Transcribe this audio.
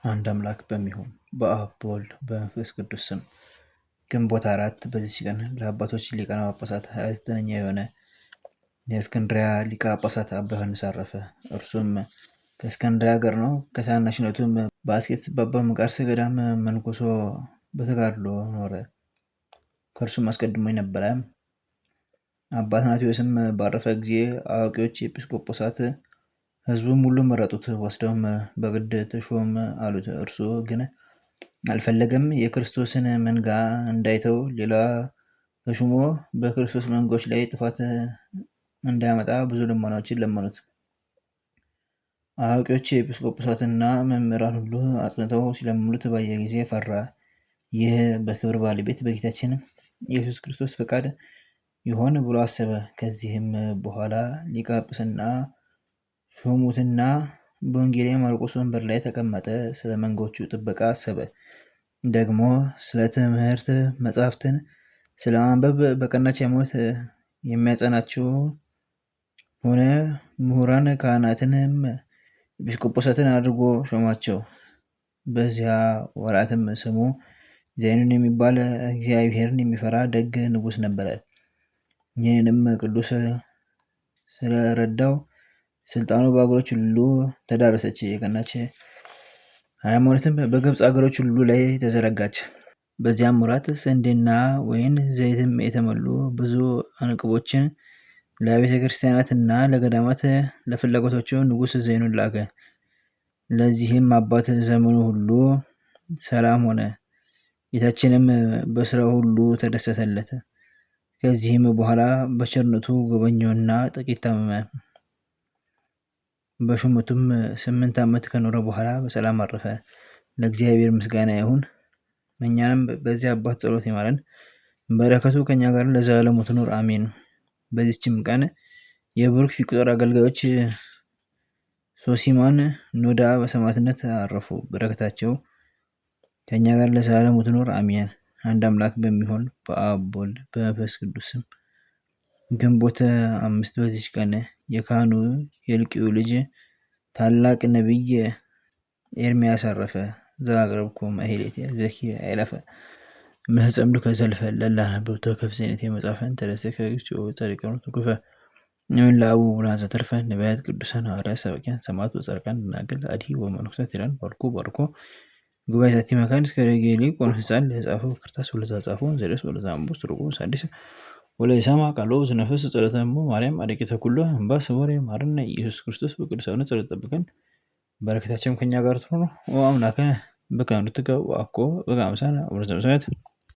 አንድ አምላክ በሚሆን በአብ በወልድ በመንፈስ ቅዱስ ስም ግንቦት 4 በዚች ቀን ለአባቶች ሊቃነ ጳጳሳት 29ኛ የሆነ የእስክንድርያ ሊቀ ጳጳሳት አባ ዮሐንስ አረፈ። እርሱም ከእስክንድርያ ሀገር ነው። ከታናሽነቱም በአስኬጥስ በአባ መቃርስ ገዳም መንኩሶ በተጋድሎ ኖረ። ከእርሱም አስቀድሞ የነበረ አባ አትናቴዎስም ባረፈ ጊዜ አዋቂዎች ኤጲስቆጶሳት ሕዝቡም ሁሉ መረጡት። ወስደውም በግድ ተሾም አሉት። እርሱ ግን አልፈለገም። የክርስቶስን መንጋ እንዳይተው ሌላ ተሹሞ በክርስቶስ መንጎች ላይ ጥፋት እንዳያመጣ ብዙ ልመናዎችን ለመኑት። አዋቂዎች ኤጲስቆጶሳትና መምህራን ሁሉ አጽንተው ሲለምኑት ባየ ጊዜ ፈራ። ይህ በክብር ባለቤት በጌታችን ኢየሱስ ክርስቶስ ፈቃድ ይሆን ብሎ አሰበ። ከዚህም በኋላ ሊቀ ጵጵስና ሾሙትና በወንጌላዊ ማርቆስ ወንበር ላይ ተቀመጠ። ስለ መንጎቹ ጥበቃ አሰበ። ደግሞ ስለ ትምህርት መጻሕፍትን ስለ ማንበብ በቀናች ሃይማኖት የሚያጸናቸው ሆነ። ምሁራን ካህናትንም ኤጲስቆጶሳትን አድርጎ ሾማቸው። በዚያ ወራትም ስሙ ዘይኑን የሚባል እግዚአብሔርን የሚፈራ ደግ ንጉሥ ነበረ። ይህንንም ቅዱስ ስለረዳው ስልጣኑ በአገሮች ሁሉ ተዳረሰች። የቀናች ሃይማኖትም በግብፅ አገሮች ሁሉ ላይ ተዘረጋች። በዚያም ወራት ስንዴና ወይን ዘይትም የተሞሉ ብዙ እንቅቦችን ለቤተ ክርስቲያናትና ለገዳማት ለፍላጎቶቹ ንጉሥ ዘይኑን ላከ። ለዚህም አባት ዘመኑ ሁሉ ሰላም ሆነ። ጌታችንም በስራው ሁሉ ተደሰተለት። ከዚህም በኋላ በቸርነቱ ጎበኘውና ጥቂት ታመመ። በሹመቱም 8 ዓመት ከኖረ በኋላ በሰላም አረፈ። ለእግዚአብሔር ምስጋና ይሁን፣ እኛንም በዚህ አባት ጸሎት ይማረን፣ በረከቱ ከኛ ጋር ለዘላለሙ ትኑር አሜን። በዚችም ቀን የብሩክ ፊቅጦር አገልጋዮች ሶሲማን፣ ኖዳ በሰማዕትነት አረፉ። በረከታቸው ከኛ ጋር ለዘላለሙ ትኑር አሜን። አንድ አምላክ በሚሆን በአብ በወልድ በመንፈስ ቅዱስ ስም ግንቦት 5 በዚች ቀን የካህኑ የልቂዩ ልጅ ታላቅ ነቢይ ኤርምያስ አረፈ። ዘአቅረብኩ ማሕሌተ ዘኪርየ አእላፈ እምይጸምዱከ ዘልፈ ለላነበብቶ ከፍዜኔቴ መጽሐፈን ተደሰከ እግዚኦ ጸሪቀኑ ትጉፈ እምእለ አቡነ ዘተርፈ ነቢያት ቅዱሳን ሐዋርያት ሰባክያን ሰማዕታት ወጻድቃን ደናግል አዲ ወመነኮሳት ሄራን ባርኮ ጉባኤ ዛቲ መካን እስከ ረጌሊ ቆኖ ህፃን ለህፃፉ ክርታስ ወለዛጻፉ ዘደስ ወለዛንቡስ ትርጉ ሳዲስ ወለይሰማ ቃሎ ዝነፈስ ጸሎተሙ ማርያም አደቂተ ኩሉ እምባ ስውር ማርነ ኢየሱስ ክርስቶስ በቅዱሳኑ ጸሎት ጠብቀን፣ በረከታቸውም ከኛ ጋር ትኑር። አምላከ በከመ ንትቀው አኮ በከመ አምሳነ ወበሰማያት